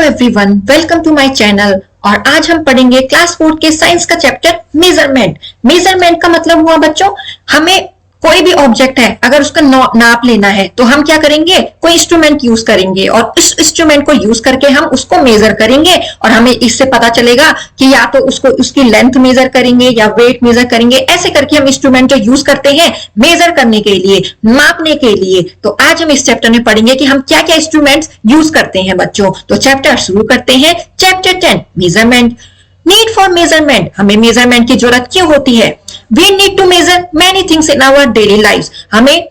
Everyone, welcome to my channel. और आज हम पढ़ेंगे क्लास 4 के साइंस का चैप्टर मेजरमेंट। मेजरमेंट का मतलब हुआ बच्चों, हमें कोई भी ऑब्जेक्ट है अगर उसका नाप लेना है तो हम क्या करेंगे, कोई इंस्ट्रूमेंट यूज करेंगे और इस इंस्ट्रूमेंट को यूज करके हम उसको मेजर करेंगे और हमें इससे पता चलेगा कि या तो उसको उसकी लेंथ मेजर करेंगे या वेट मेजर करेंगे। ऐसे करके हम इंस्ट्रूमेंट जो यूज करते हैं मेजर करने के लिए, नापने के लिए। तो आज हम इस चैप्टर में पढ़ेंगे कि हम क्या क्या इंस्ट्रूमेंट्स यूज करते हैं बच्चों। तो चैप्टर शुरू करते हैं। Chapter 10 measurement. Need for measurement, हमें मेजरमेंट की जरूरत क्यों होती है? We need to measure many things in our daily lives. हमें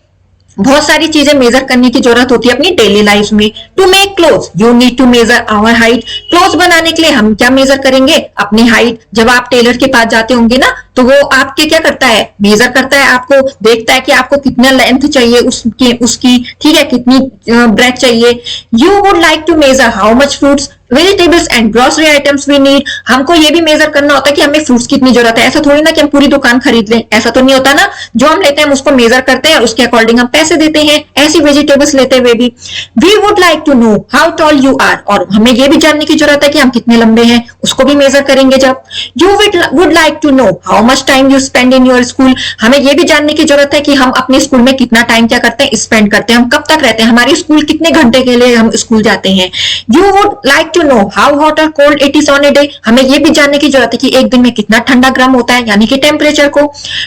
बहुत सारी चीजें मेजर करने की जरूरत होती है अपनी डेली लाइफ में। To make cloth you need to measure our height. Cloth बनाने के लिए हम क्या मेजर करेंगे? अपनी हाइट। जब आप टेलर के पास जाते होंगे ना तो वो आपके क्या करता है, मेजर करता है, आपको देखता है कि आपको कितना लेंथ चाहिए उसकी ठीक है, कितनी ब्रेथ चाहिए। You would like to measure how much fruits vegetables and grocery items we need. हमको ये भी मेजर करना होता है कि हमें फ्रूट्स कितनी जरूरत है। ऐसा थोड़ी ना कि हम पूरी दुकान खरीद लें, ऐसा तो नहीं होता ना। जो हम लेते हैं हम उसको मेजर करते हैं और उसके अकॉर्डिंग हम पैसे देते हैं। ऐसी वेजिटेबल्स लेते हुए भी we would like to know how tall you are, और हमें ये भी जानने की जरूरत है कि हम कितने लंबे हैं, उसको भी मेजर करेंगे। जब you would like to know how much time you spend in your school, हमें ये भी जानने की जरूरत है कि हम अपने स्कूल में कितना टाइम क्या करते हैं, स्पेंड करते हैं, हम कब तक रहते हैं, हमारी स्कूल कितने घंटे के लिए हम स्कूल जाते हैं। You would like to know how hot और cold it is on a day, हमें ये भी जानने की जरूरत है कि एक दिन में कितना ठंडा गर्म होता है, यानी कि टेम्परेचर को।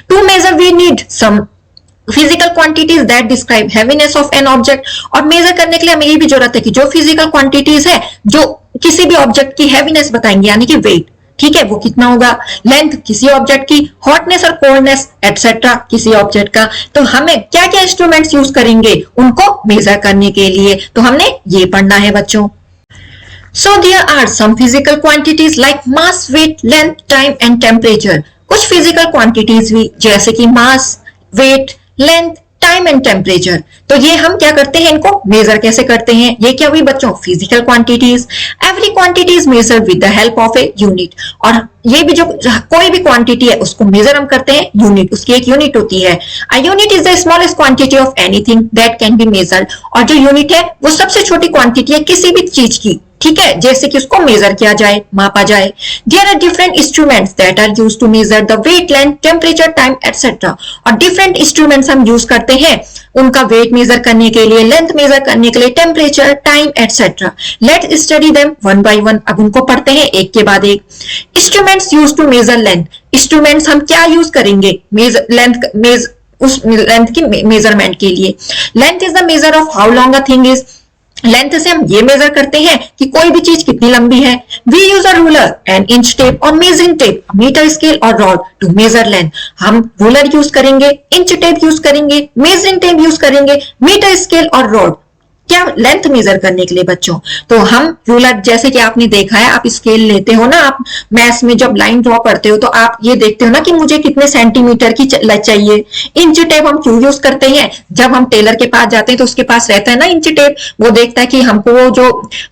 To measure we need some physical quantities that describe heaviness of an object, और मेजर करने के लिए हमें ये भी जरूरत है कि जो फिजिकल क्वांटिटीज है जो किसी भी ऑब्जेक्ट की हैवीनेस बताएंगे, यानी कि वेट, ठीक है, वो कितना होगा। लेंथ किसी ऑब्जेक्ट की, हॉटनेस और कोल्डनेस एटसेट्रा किसी ऑब्जेक्ट का। तो हमें क्या क्या इंस्ट्रूमेंट्स यूज करेंगे उनको मेजर करने के लिए, तो हमने ये पढ़ना है बच्चों। So there are some physical quantities like mass, weight, length, time and temperature. कुछ physical quantities भी जैसे कि mass, weight, length, time and temperature. तो ये हम क्या करते हैं, इनको मेजर कैसे करते हैं? ये क्या हुई बच्चों? Physical quantities. Every quantity is measure with the help of a unit, और ये भी जो कोई भी क्वांटिटी है उसको मेजर हम करते हैं यूनिट, उसकी एक यूनिट होती है। A unit is the smallest quantity of anything that can be measured, और जो यूनिट है वो सबसे छोटी क्वांटिटी है किसी भी चीज की, ठीक है, जैसे कि उसको मेजर किया जाए, मापा जाए। There are different instruments that are used to measure the weight, length, temperature, time etcetera, और डिफरेंट इंस्ट्रूमेंट्स हम यूज करते हैं उनका वेट मेजर करने के लिए, लेंथ मेजर करने के लिए, temperature, time etcetera. Let's study them one by one. अब उनको पढ़ते हैं एक के बाद एक। Instruments used to measure length. Instruments हम क्या यूज करेंगे उस लेंथ की मेजरमेंट के लिए? Length is the measure of how long a thing is. Length से हम ये मेजर करते हैं कि कोई भी चीज कितनी लंबी है। We use a ruler and inch tape और मेजरिंग टेप, मीटर स्केल और रॉड टू मेजर लेंथ। हम रूलर यूज करेंगे, इंच टेप यूज करेंगे, मेजरिंग टेप यूज करेंगे, मीटर स्केल और रॉड, क्या लेंथ मेजर करने के लिए बच्चों। तो हम रूलर, जैसे कि आपने देखा है, आप स्केल लेते हो ना, आप मैथ्स में जब लाइन ड्रॉ करते हो तो आप ये देखते हो ना कि मुझे कितने सेंटीमीटर की चाहिए। इंच टेप हम क्यों यूज करते हैं? जब हम टेलर के पास जाते हैं तो उसके पास रहता है ना इंच टेप, वो देखता है कि हमको वो जो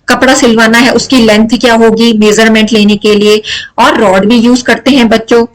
कपड़ा सिलवाना है उसकी लेंथ क्या होगी मेजरमेंट लेने के लिए। और रॉड भी यूज करते हैं बच्चों।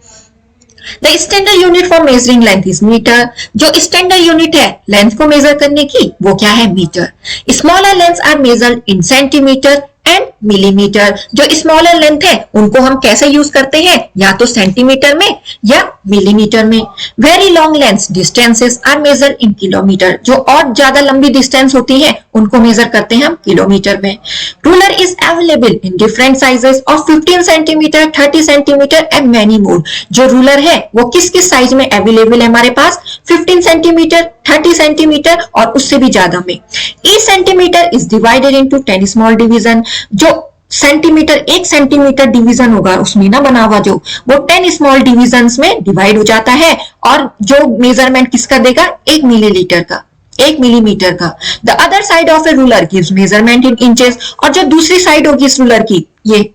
The standard unit for measuring length is meter. जो स्टैंडर्ड यूनिट है लेंथ को मेजर करने की वो क्या है? Metre. Smaller lengths are measured in centimetre and millimetre. जो स्मॉलर लेंथ है उनको हम कैसे यूज करते हैं? या तो सेंटीमीटर में या मिलीमीटर में। Very long lengths distances are measured in kilometre. जो और ज्यादा लंबी डिस्टेंस होती है उनको मेजर करते हैं हम किलोमीटर में। Ruler is available in different sizes of 15 centimetre, 30 centimetre and many more. जो रूलर है वो किस किस साइज में अवेलेबल है हमारे पास? 15 सेंटीमीटर, 30 सेंटीमीटर और उससे भी ज्यादा में। Each centimetre is divided into 10 small division. जो सेंटीमीटर, एक सेंटीमीटर डिवीजन होगा उसमें ना बना हुआ, जो वो 10 स्मॉल डिवीजन्स में डिवाइड हो जाता है। और जो मेजरमेंट किसका देगा? 1 मिलीलीटर का, 1 मिलीमीटर का। The other side of A ruler gives measurement in inches, और जो दूसरी साइड होगी इस रूलर की ये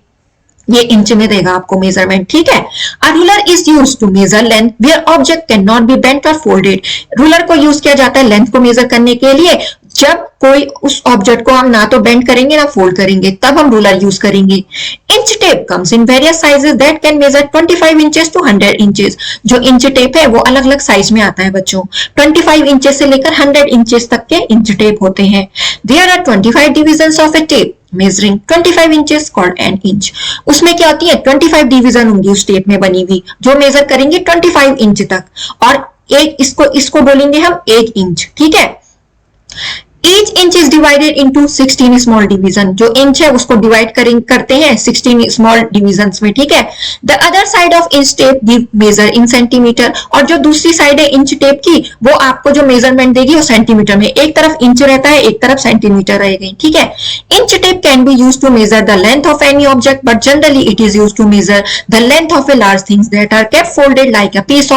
इंच में देगा आपको मेजरमेंट, ठीक है। A ruler is used to measure length where object can not be bent और फोल्डेड। रूलर को यूज किया जाता है लेंथ को मेजर करने के लिए जब कोई उस ऑब्जेक्ट को हम ना तो बेंड करेंगे ना फोल्ड करेंगे, तब हम रूलर यूज करेंगे। Inch tape comes in various sizes that can measure 25 inches to 100 inches. जो इंच टेप है वो अलग अलग साइज में आता है बच्चों। 25 इंचेस से लेकर 100 इंचेस तक के इंच टेप होते हैं। There are 25 divisions of a tape measuring 25 inches called an inch. उसमें क्या होती है, 25 डिवीजन होंगी उस टेप में बनी हुई, जो मेजर करेंगे 25 इंच तक, और एक इसको बोलेंगे हम 1 इंच। ठीक है, each inch is divided into 16 small division। जो इंच है उसको डिवाइड करते हैं 16 स्मॉल डिविजन्स में। ठीक है, the other side of inch tape give measure in centimeter। और जो दूसरी साइड है इंच टेप की, वो आपको जो मेजरमेंट देगी वो सेंटीमीटर में, एक तरफ इंच रहता है एक तरफ सेंटीमीटर रहेगी। ठीक है, inch tape can be use to measure the length of any object, but generally it is use to measure the length of a large things that are kept folded like a piece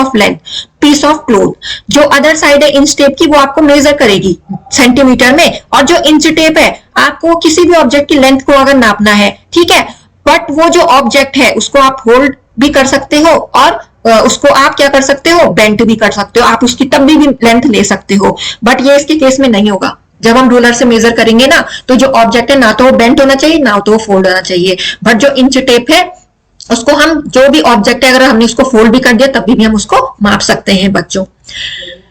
of cloth. जो other side है inch tape की वो आपको major करेगी centimetre में, और जो inch tape है आपको किसी भी ऑब्जेक्ट की लेंथ को अगर नापना है, ठीक है, बट वो जो ऑब्जेक्ट है उसको आप होल्ड भी कर सकते हो और उसको आप क्या कर सकते हो, बेंट भी कर सकते हो, आप उसकी तब भी लेंथ ले सकते हो। बट ये इसके केस में नहीं होगा। जब हम रूलर से मेजर करेंगे ना, तो जो ऑब्जेक्ट है ना तो वो बेंट होना चाहिए ना तो वो फोल्ड होना चाहिए। बट जो इंच टेप है उसको हम, जो भी ऑब्जेक्ट है अगर हमने उसको फोल्ड भी कर दिया तभी भी हम उसको माप सकते हैं बच्चों।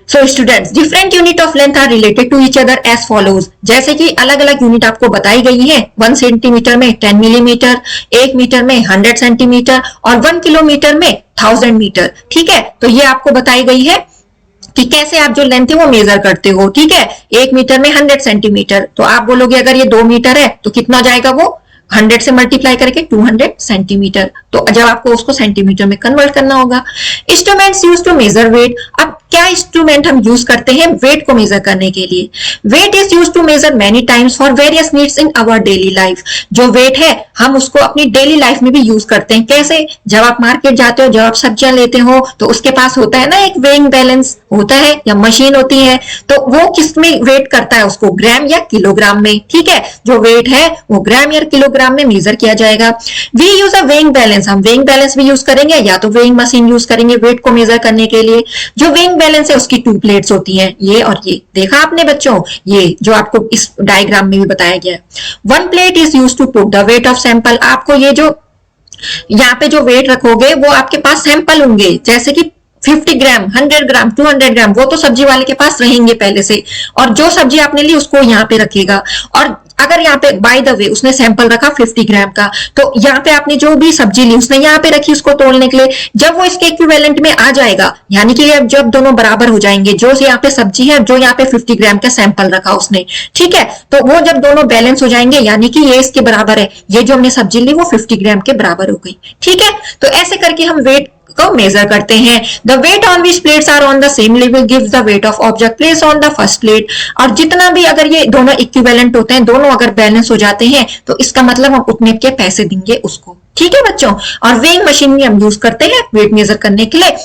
So students, different unit of length are related to each other as follows. जैसे कि अलग अलग यूनिट आपको बताई गई है। 1 सेंटीमीटर में 10 मिलीमीटर, 1 मीटर में 100 सेंटीमीटर और 1 किलोमीटर में 1000 मीटर। ठीक है, तो ये आपको बताई गई है कि कैसे आप जो लेंथ है वो मेजर करते हो। ठीक है, 1 मीटर में 100 सेंटीमीटर, तो आप बोलोगे अगर ये 2 मीटर है तो कितना जाएगा, वो 100 से मल्टीप्लाई करके 200 सेंटीमीटर। तो जब आपको उसको सेंटीमीटर में कन्वर्ट करना होगा। Instruments use to measure weight. अब क्या इंस्ट्रूमेंट हम यूज करते हैं वेट को मेजर करने के लिए? Weight is use to measure many times for various needs in our daily life. जो वेट है हम उसको अपनी डेली लाइफ में भी यूज करते हैं। कैसे? जब आप मार्केट जाते हो, जब आप सब्जियां लेते हो, तो उसके पास होता है ना एक वेइंग बैलेंस होता है या मशीन होती है, तो वो किस में वेट करता है उसको, ग्राम या किलोग्राम में। ठीक है, जो वेट है वो ग्राम या किलोग्राम में मेजर किया जाएगा। We use a weighing balance. हम वेइंग बैलेंस भी यूज करेंगे या तो वेइंग मशीन यूज करेंगे वेट को मेजर करने के लिए। जो वेइंग बैलेंस है उसकी 2 प्लेट्स होती हैं, ये और ये। देखा आपने बच्चों, ये जो आपको इस डायग्राम में भी बताया गया है। 1 plate is use to put the weight of sample. आपको ये जो यहाँ पे जो वेट रखोगे वो आपके पास सैंपल होंगे, जैसे कि 50 ग्राम, 100 ग्राम, 200 ग्राम, वो तो सब्जी वाले के पास रहेंगे पहले से, और जो सब्जी आपने ली उसको यहाँ पे रखेगा। और अगर यहाँ पे बाय द वे उसने सैंपल रखा 50 ग्राम का, तो यहाँ पे आपने जो भी सब्जी ली उसने यहाँ पे रखी उसको तोलने के लिए। जब वो इसके इक्विवेलेंट में आ जाएगा, यानी कि जब दोनों बराबर हो जाएंगे, जो यहाँ पे सब्जी है, जो यहाँ पे 50 ग्राम का सैंपल रखा उसने, ठीक है, तो वो जब दोनों बैलेंस हो जाएंगे, यानी कि ये इसके बराबर है, ये जो हमने सब्जी ली वो 50 ग्राम के बराबर हो गई। ठीक है, तो ऐसे करके हम वेट को मेजर करते हैं। The weight on which plates are on the same level gives the weight of object place on the first plate. और जितना भी अगर ये दोनों इक्विवेलेंट होते हैं, दोनों अगर बैलेंस हो जाते हैं, तो इसका मतलब हम उतने के पैसे देंगे उसको। ठीक है बच्चों, और वेइंग मशीन भी हम यूज करते हैं वेट मेजर करने के लिए।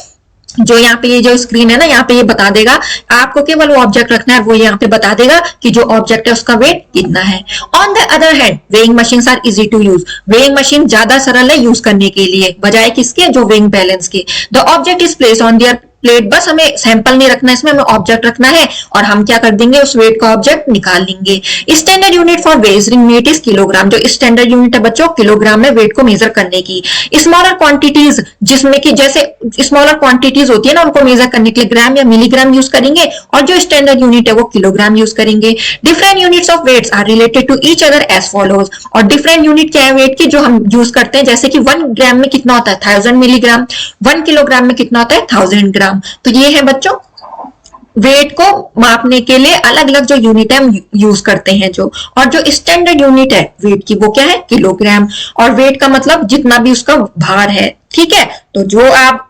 जो यहाँ पे ये जो स्क्रीन है ना, यहाँ पे ये बता देगा, आपको केवल वो ऑब्जेक्ट रखना है, वो यहाँ पे बता देगा कि जो ऑब्जेक्ट है उसका वेट कितना है। On the other hand weighing machines are easy to use. Weighing machine ज्यादा सरल है यूज करने के लिए, बजाय किसके, जो वेइंग बैलेंस के। The object is place on their plate. बस हमें सैंपल नहीं रखना, इसमें हमें ऑब्जेक्ट रखना है, और हम क्या कर देंगे, उस वेट का ऑब्जेक्ट निकाल लेंगे। Standard unit for measuring weight is kilogram. जो स्टैंडर्ड यूनिट है बच्चों किलोग्राम में वेट को मेजर करने की। स्मॉलर क्वांटिटीज, जिसमें कि जैसे स्मॉलर क्वांटिटीज होती है ना, उनको मेजर करने के लिए ग्राम या मिलीग्राम यूज करेंगे, और जो स्टैंडर्ड यूनिट है वो किलोग्राम यूज करेंगे। Different units of weights are related to each other as follows. और डिफरेंट यूनिट क्या है वेट की जो हम यूज करते हैं, जैसे कि 1 ग्राम में कितना होता है, 1000 मिलीग्राम। 1 किलोग्राम में कितना होता है, 1000 ग्राम। तो ये है बच्चों वेट को मापने के लिए अलग अलग जो यूनिट है हम यूज करते हैं जो। और जो स्टैंडर्ड यूनिट है वेट की वो क्या है, किलोग्राम। और वेट का मतलब जितना भी उसका भार है। ठीक है, तो जो आप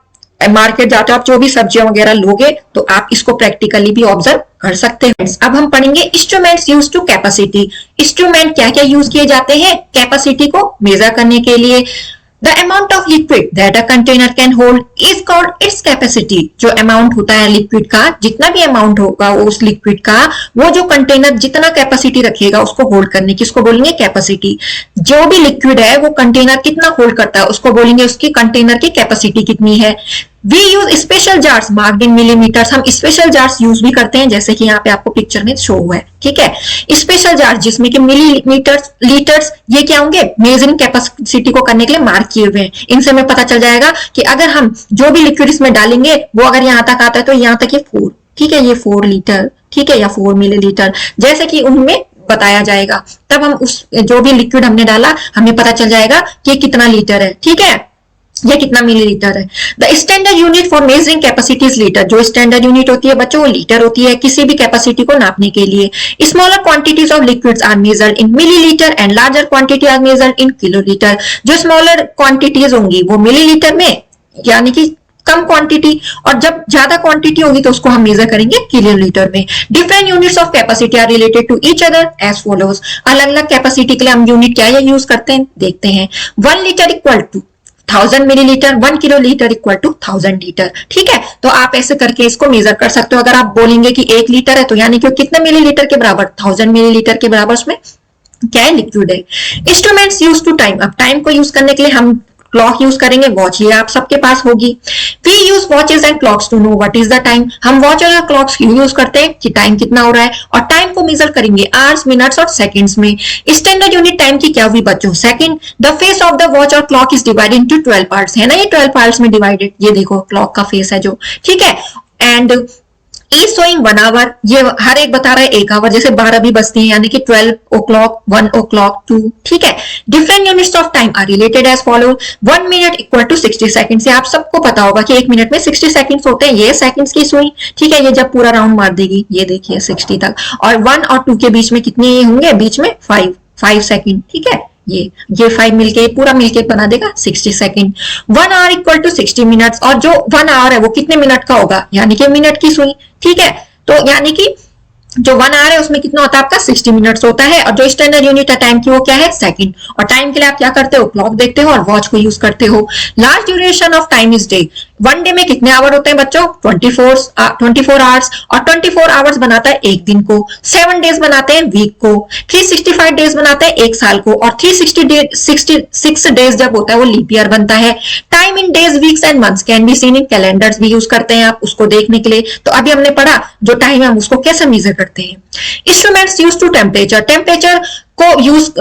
मार्केट जाते हो, आप जो भी सब्जियां वगैरह लोगे, तो आप इसको प्रैक्टिकली भी ऑब्जर्व कर सकते हैं। अब हम पढ़ेंगे instruments use to capacity. Instrument क्या क्या यूज किए जाते हैं कैपेसिटी को मेजर करने के लिए। The amount of liquid that a container can hold is called its capacity। जो अमाउंट होता है लिक्विड का, जितना भी अमाउंट होगा उस लिक्विड का, वो जो कंटेनर जितना कैपेसिटी रखेगा उसको होल्ड करने की, उसको बोलेंगे कैपेसिटी। जो भी लिक्विड है वो कंटेनर कितना होल्ड करता है उसको बोलेंगे उसकी कंटेनर की कैपेसिटी कितनी है। We use special jars marked in millimetres, हम स्पेशल जार्स यूज भी करते हैं, जैसे कि यहाँ पे आपको पिक्चर में शो हुआ है, ठीक है। स्पेशल जार्स जिसमें कि मिलीमीटर्स, लीटर्स, ये क्या होंगे, मेजरिंग कैपेसिटी को करने के लिए मार्क किए हुए हैं। इनसे हमें पता चल जाएगा कि अगर हम जो भी लिक्विड इसमें डालेंगे वो अगर यहाँ तक आता है तो यहाँ तक ये 4, ठीक है, ये 4 लीटर, ठीक है, या 4 मिलीलीटर, जैसे कि उनमें बताया जाएगा। तब हम उस जो भी लिक्विड हमने डाला हमें पता चल जाएगा कि कितना लीटर है, ठीक है, ये कितना मिलीलीटर है। The standard unit for measuring capacity is litre, जो स्टैंडर्ड यूनिट होती है बच्चों वो लीटर होती है किसी भी कैपेसिटी को नापने के लिए। Smaller quantities of liquids are measured in millilitre and larger quantity are measured in kilolitre, जो स्मॉलर क्वांटिटीज होंगी वो मिलीलीटर में यानी कि कम क्वांटिटी, और जब ज्यादा क्वांटिटी होगी तो उसको हम मेजर करेंगे किलोलीटर में। Different units of capacity are related to each other as follows, अलग अलग कैपेसिटी के लिए हम यूनिट क्या यूज करते हैं देखते हैं। 1 litre equal to 1000 millilitre, 1 kilolitre equal to 1000 litre, ठीक है। तो आप ऐसे करके इसको मेजर कर सकते हो। अगर आप बोलेंगे कि 1 लीटर है तो यानी कि कितने मिलीलीटर के बराबर, 1000 मिलीलीटर के बराबर उसमें क्या है, लिक्विड है। इंस्ट्रूमेंट्स यूज टू टाइम, अब टाइम को यूज करने के लिए हम क्लॉक यूज करेंगे, वॉच ये आप सबके पास होगी। We use watches and clocks to know what is the time, हम वॉच और क्लॉक्स क्यों यूज करते हैं कि टाइम कितना हो रहा है, और टाइम को मेजर करेंगे आवर्स, मिनट्स और सेकंड्स में। स्टैंडर्ड यूनिट टाइम की क्या हुई बच्चों, second. The face of the watch और clock is divided into 12 parts, है ना, ये 12 पार्ट्स में डिवाइडेड, ये देखो क्लॉक का फेस है जो, ठीक है। एंड इज शोइंग 1 आवर, ये हर एक बता रहा है 1 आवर, जैसे 12 भी बजती है यानी कि 12 o'clock, 1 o'clock, 2, ठीक है। Different units of time are related as follow, 1 minute equal to 60 second, से आप सबको पता होगा कि 1 मिनट में 60 सेकंड्स होते हैं, ये सेकंड्स की सुई, ठीक है, ये जब पूरा राउंड मार देगी, ये देखिए 60 तक, और 1 और 2 के बीच में कितने होंगे, बीच में 5 सेकंड, ठीक है, ये 5 मिलके पूरा मिलके बना देगा 60 second. 1 hour equal to 60 minutes, और जो 1 आवर है वो कितने मिनट का होगा, यानी कि मिनट की सुई, ठीक है। तो यानी कि जो 1 आवर है उसमें कितना होता है आपका 60 मिनट्स होता है, और जो स्टैंडर्ड यूनिट है टाइम की वो क्या है, सेकंड। और टाइम के लिए आप क्या करते हो, क्लॉक देखते हो और वॉच को यूज करते हो। Large duration of time is day, 1 day में कितने आवर होते हैं बच्चों, 24 आवर्स, और 24 आवर्स बनाता है एक दिन को, 7 डेज बनाते हैं वीक को, 365 डेज बनाते हैं एक साल को, और 366 डेज जब होता है वो लीप ईयर बनता है। Time in days, weeks and months can be seen in calendars, भी यूज करते हैं आप उसको देखने के लिए। तो अभी हमने पढ़ा जो टाइम है हम उसको कैसे मेजर करते हैं। Instruments use to temperature, temperature को यूज,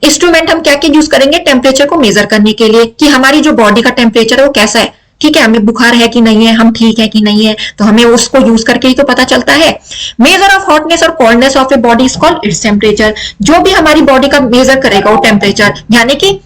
इंस्ट्रूमेंट हम क्या क्या यूज करेंगे टेम्परेचर को मेजर करने के लिए, कि हमारी जो बॉडी का टेम्परेचर है वो कैसा है, ठीक है, हमें बुखार है कि नहीं है, हम ठीक है कि नहीं है, तो हमें उसको यूज करके ही तो पता चलता है। मेजर ऑफ हॉटनेस और coldness of a body is called its temperature, जो भी हमारी बॉडी का मेजर करेगा वो टेम्परेचर, यानी कि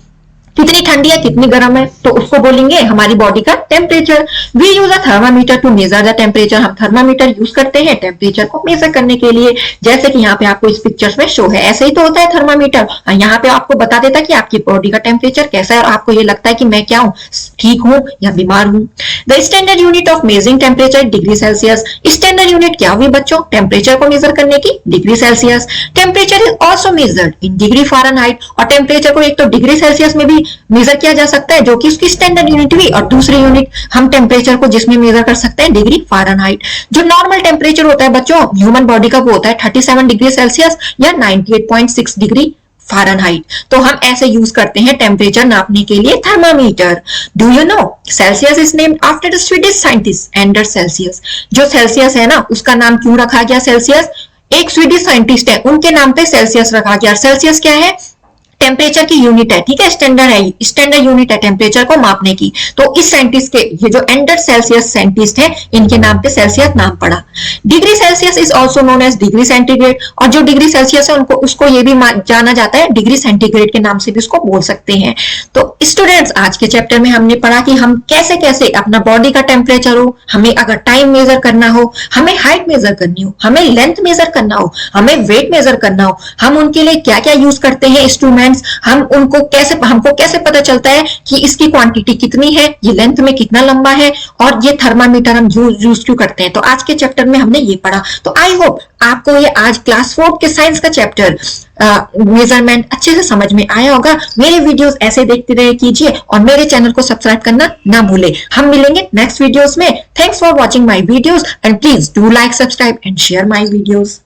कितनी ठंडी है कितनी गर्म है, तो उसको बोलेंगे हमारी बॉडी का temperature. We use a thermometer to measure the temperature, हम थर्मामीटर यूज करते हैं टेम्परेचर को मेजर करने के लिए, जैसे कि यहाँ पे आपको इस पिक्चर्स में शो है, ऐसे ही तो होता है थर्मामीटर, यहाँ पे आपको बता देता है कि आपकी बॉडी का टेम्परेचर कैसा है, और आपको ये लगता है कि मैं क्या हूँ, ठीक हूँ या बीमार हूँ। The standard unit of measuring temperature degree Celsius, standard unit क्या हुई बच्चों, टेम्परेचर को मेजर करने की degree Celsius. Temperature is also measured in degree Fahrenheit, और टेम्परेचर को एक तो डिग्री सेल्सियस में भी मेजर किया जा सकता है जो कि उसकी स्टैंडर्ड यूनिट हुई, और दूसरी यूनिट हम टेम्परेचर को जिसमें मेजर कर सकते हैं डिग्री फ़ारेनहाइट। जो नॉर्मल टेम्परेचर होता है बच्चों ह्यूमन बॉडी का वो होता है 37 डिग्री सेल्सियस या 98.6 डिग्री फ़ारेनहाइट। तो हम ऐसे यूज करते हैं टेम्परेचर नापने के लिए thermometer. Do you know Celsius is named after the Swedish scientist Anders Celsius, जो सेल्सियस है ना उसका नाम क्यों रखा गया सेल्सियस, एक स्वीडिश साइंटिस्ट है उनके नाम पे सेल्सियस रखा गया। सेल्सियस क्या है, टेम्परेचर की यूनिट है, ठीक है, स्टैंडर्ड यूनिट है टेम्परेचर को मापने की। तो इस साइंटिस्ट के, ये जो एंडर सेल्सियस साइंटिस्ट है, इनके नाम पे सेल्सियस नाम पड़ा। Degree Celsius is also known as degree centigrade, और जो डिग्री सेल्सियस है उनको उसको ये भी जाना जाता है डिग्री सेंटीग्रेड के नाम से भी उसको बोल सकते हैं। तो स्टूडेंट्स आज के चैप्टर में हमने पढ़ा कि हम कैसे कैसे अपना बॉडी का टेम्परेचर हो, हमें अगर टाइम मेजर करना हो, हमें हाइट मेजर करनी हो, हमें लेंथ मेजर करना हो, हमें वेट मेजर करना हो, हम उनके लिए क्या क्या यूज करते हैं इंस्ट्रूमेंट, हम उनको कैसे, हमको कैसे पता चलता है कि इसकी क्वांटिटी कितनी है, ये लेंथ में कितना लंबा है, और ये थर्मामीटर हम यूज क्यों करते हैं। तो आज के चैप्टर में हमने ये पढ़ा। तो आई होप आपको ये आज क्लास 4 के साइंस का चैप्टर मेजरमेंट अच्छे से समझ में आया होगा। मेरे वीडियोस ऐसे देखते रहे कीजिए और मेरे चैनल को सब्सक्राइब करना ना भूले। हम मिलेंगे नेक्स्ट वीडियोस में। Thanks for watching my videos and please do like, subscribe and share my videos.